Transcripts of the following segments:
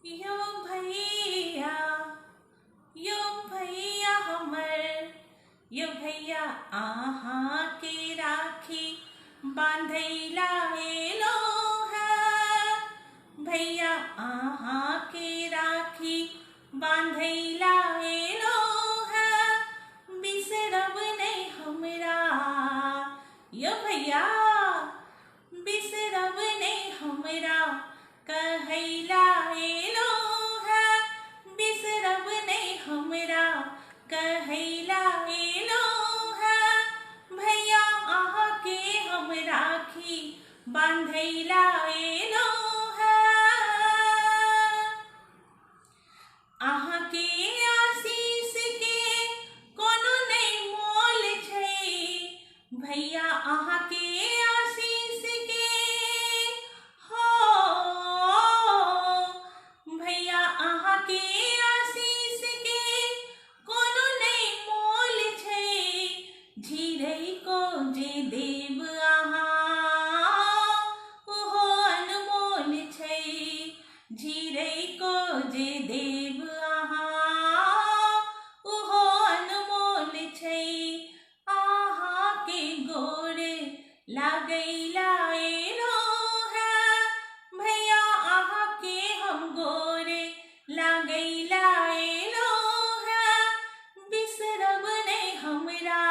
यो भैया यो भैया हमर यो भैया आहा के राखी बांधैला एलो है। भैया आहा के राखी बांधैला एलो है। बिसरब नहीं हमरा यो भैया बिसरब नहीं हमरा कहैला एलो है। बिसरब नहीं हमरा कहैला एलो है। भैया आहा के हम राखी बांधैला एलो है। आहा के आशीष के कोनो नहीं मोल छै। भैया आहा के आशीष के हो भैया आहा के आशीष के कोनो नहीं मोल छै। झिरै को जे देव आहा ओहो अनमोल छै। झिरै को जे देव आहा ओहो अनमोल छै। आहा के गोरे लागैला एलो है। भैया आहा के हम गोरे लागैला एलो है। बिसरब नहीं हमरा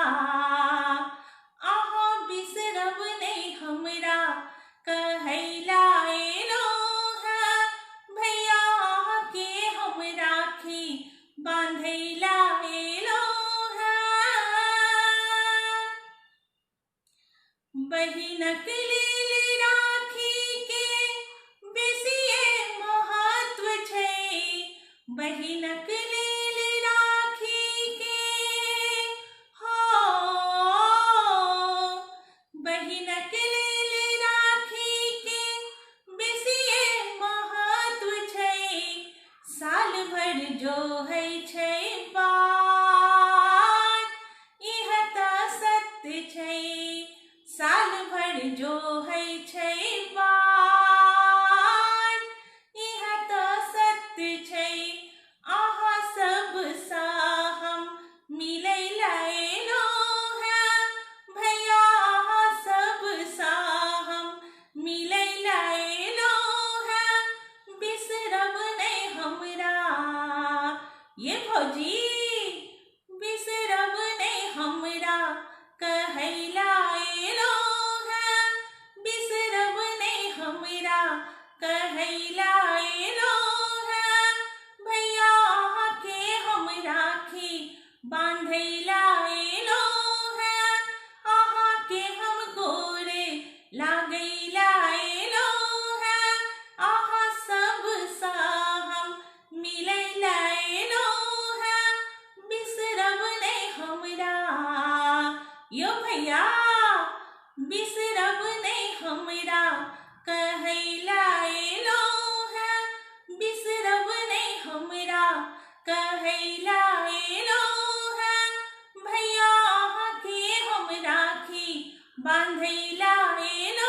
आहा बिसरब नहीं हमरा कहैला एलो है। भैया आहा के हम राखी बांधैला एलो है। बहिनक लेल राखी के बेसिए महत्व छै। बहिनक लेल राखी के हो बहिनक लेल राखी के बेसिए महत्व छै। साल भर जो है छै बात इह त सत्य छै। साल भर जो है छै बात इह त सत्य छै। आहा सब सा हम मिलैला एलो है। भैया आहा सब सा हम मिलैला एलो है। बिसरब नहीं हमरा ये भौजी बिसरब नहीं हमरा कहैला एलो है। बिसरब नहीं हमरा कहैला एलो है। भैया आहा के हम राखी बांधैला एलो है। आहा के हम गोरे लागैला एलो है। आहा सब सा हम मिलैला एलो है। बिसरब नहीं हमरा यो भैया बिसरब नहीं हमरा कहैला एलो है। बिसरब नहीं हमरा कहैला एलो है। भैया आहा के हम राखी बांधैला एलो